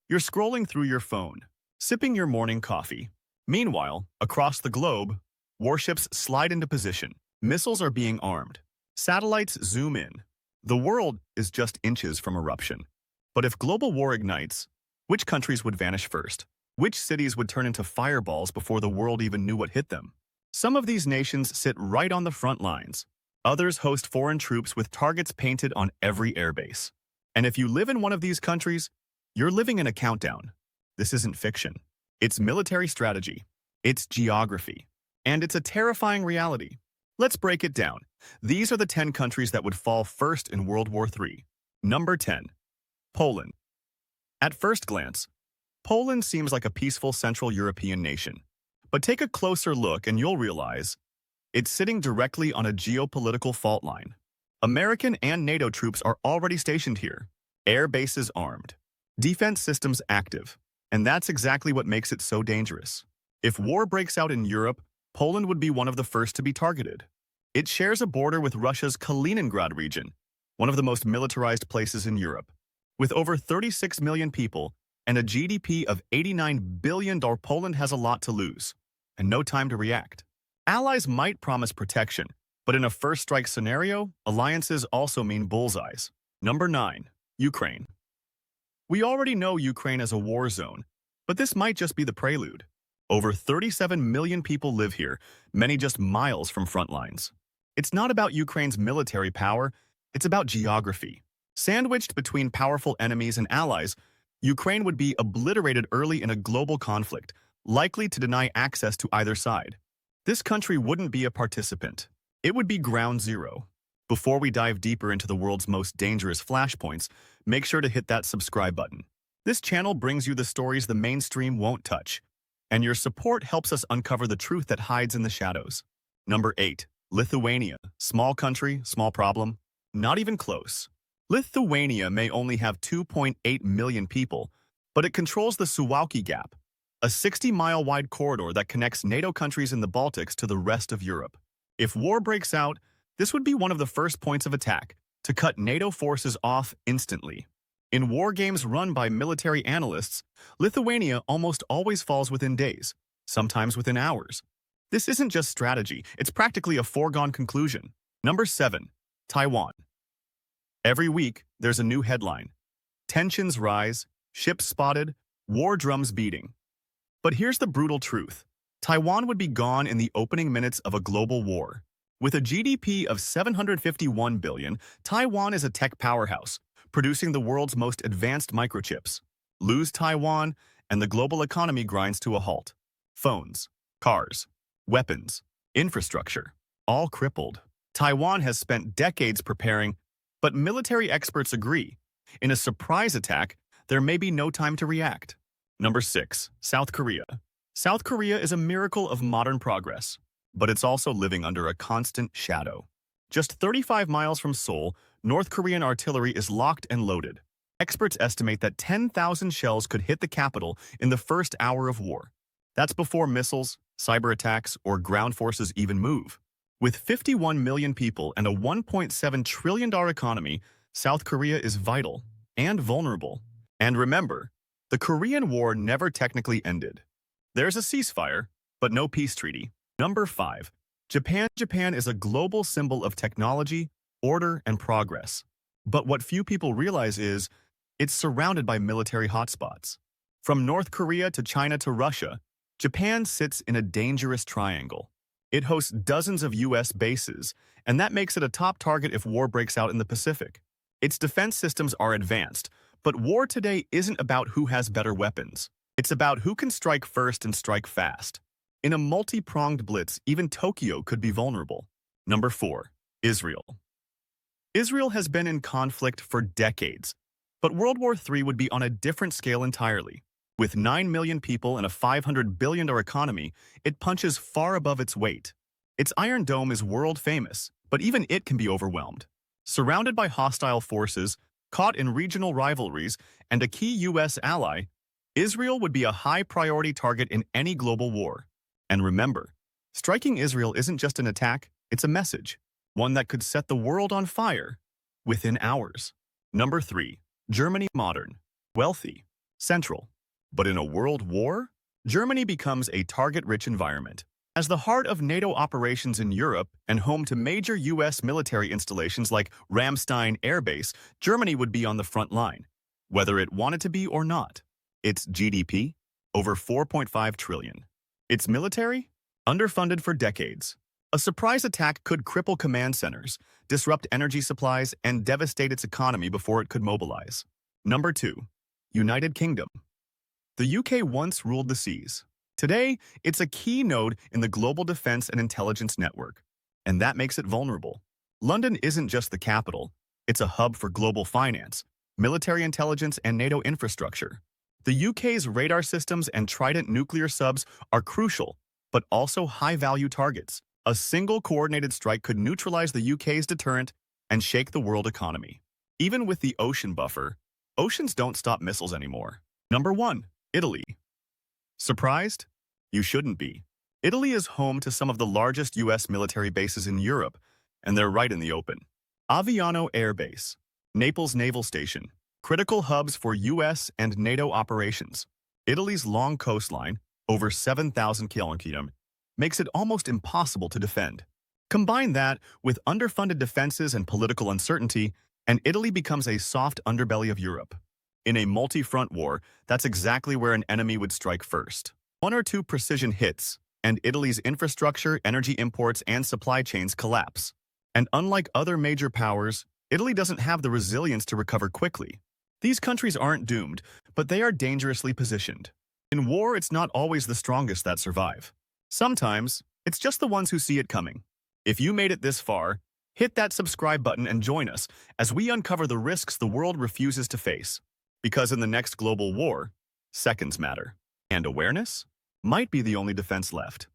You're scrolling through your phone, sipping your morning coffee. Meanwhile, across the globe, warships slide into position. Missiles are being armed. Satellites zoom in. The world is just inches from eruption. But if global war ignites, which countries would vanish first? Which cities would turn into fireballs before the world even knew what hit them? Some of these nations sit right on the front lines. Others host foreign troops with targets painted on every airbase. And if you live in one of these countries, you're living in a countdown. This isn't fiction. It's military strategy. It's geography. And it's a terrifying reality. Let's break it down. These are the 10 countries that would fall first in World War III. Number 10. Poland. At first glance, Poland seems like a peaceful Central European nation. But take a closer look and you'll realize it's sitting directly on a geopolitical fault line. American and NATO troops are already stationed here. Air bases armed. Defense systems active. And that's exactly what makes it so dangerous. If war breaks out in Europe, Poland would be one of the first to be targeted. It shares a border with Russia's Kaliningrad region, one of the most militarized places in Europe. With over 36 million people and a GDP of $89 billion, Poland has a lot to lose, and no time to react. Allies might promise protection, but in a first-strike scenario, alliances also mean bullseyes. Number 9. Ukraine. We already know Ukraine as a war zone, but this might just be the prelude. Over 37 million people live here, many just miles from front lines. It's not about Ukraine's military power, it's about geography. Sandwiched between powerful enemies and allies, Ukraine would be obliterated early in a global conflict, likely to deny access to either side. This country wouldn't be a participant. It would be ground zero. Before we dive deeper into the world's most dangerous flashpoints, make sure to hit that subscribe button. This channel brings you the stories the mainstream won't touch, and your support helps us uncover the truth that hides in the shadows. Number 8. Lithuania. Small country, small problem. Not even close. Lithuania may only have 2.8 million people, but it controls the Suwałki Gap, a 60-mile-wide corridor that connects NATO countries in the Baltics to the rest of Europe. If war breaks out, this would be one of the first points of attack, to cut NATO forces off instantly. In war games run by military analysts, Lithuania almost always falls within days, sometimes within hours. This isn't just strategy, it's practically a foregone conclusion. Number 7. Taiwan. Every week, there's a new headline. Tensions rise, ships spotted, war drums beating. But here's the brutal truth. Taiwan would be gone in the opening minutes of a global war. With a GDP of $751 billion, Taiwan is a tech powerhouse, producing the world's most advanced microchips. Lose Taiwan, and the global economy grinds to a halt. Phones, cars, weapons, infrastructure, all crippled. Taiwan has spent decades preparing, but military experts agree. In a surprise attack, there may be no time to react. Number 6. South Korea. South Korea is a miracle of modern progress, but it's also living under a constant shadow. Just 35 miles from Seoul, North Korean artillery is locked and loaded. Experts estimate that 10,000 shells could hit the capital in the first hour of war. That's before missiles, cyber attacks, or ground forces even move. With 51 million people and a $1.7 trillion economy, South Korea is vital and vulnerable. And remember, the Korean War never technically ended. There's a ceasefire, but no peace treaty. Number 5. Japan. Japan is a global symbol of technology, order, and progress. But what few people realize is, it's surrounded by military hotspots. From North Korea to China to Russia, Japan sits in a dangerous triangle. It hosts dozens of U.S. bases, and that makes it a top target if war breaks out in the Pacific. Its defense systems are advanced, but war today isn't about who has better weapons. It's about who can strike first and strike fast. In a multi-pronged blitz, even Tokyo could be vulnerable. Number 4. Israel. Israel has been in conflict for decades, but World War III would be on a different scale entirely. With 9 million people and a $500 billion economy, it punches far above its weight. Its Iron Dome is world famous, but even it can be overwhelmed. Surrounded by hostile forces, caught in regional rivalries, and a key U.S. ally, Israel would be a high-priority target in any global war. And remember, striking Israel isn't just an attack, it's a message, one that could set the world on fire within hours. Number 3. Germany. Modern, wealthy, central. But in a world war, Germany becomes a target-rich environment. As the heart of NATO operations in Europe and home to major U.S. military installations like Ramstein Air Base, Germany would be on the front line, whether it wanted to be or not. Its GDP? Over 4.5 trillion. Its military? Underfunded for decades. A surprise attack could cripple command centers, disrupt energy supplies, and devastate its economy before it could mobilize. Number 2. United Kingdom. The UK once ruled the seas. Today, it's a key node in the global defense and intelligence network, and that makes it vulnerable. London isn't just the capital, it's a hub for global finance, military intelligence, and NATO infrastructure. The UK's radar systems and Trident nuclear subs are crucial, but also high-value targets. A single coordinated strike could neutralize the UK's deterrent and shake the world economy. Even with the ocean buffer, oceans don't stop missiles anymore. Number 1. Italy. Surprised? You shouldn't be. Italy is home to some of the largest U.S. military bases in Europe, and they're right in the open. Aviano Air Base, Naples Naval Station, critical hubs for U.S. and NATO operations. Italy's long coastline, over 7,000 kilometers, makes it almost impossible to defend. Combine that with underfunded defenses and political uncertainty, and Italy becomes a soft underbelly of Europe. In a multi-front war, that's exactly where an enemy would strike first. 1 or 2 precision hits, and Italy's infrastructure, energy imports, and supply chains collapse. And unlike other major powers, Italy doesn't have the resilience to recover quickly. These countries aren't doomed, but they are dangerously positioned. In war, it's not always the strongest that survive. Sometimes, it's just the ones who see it coming. If you made it this far, hit that subscribe button and join us as we uncover the risks the world refuses to face. Because in the next global war, seconds matter. And awareness might be the only defense left.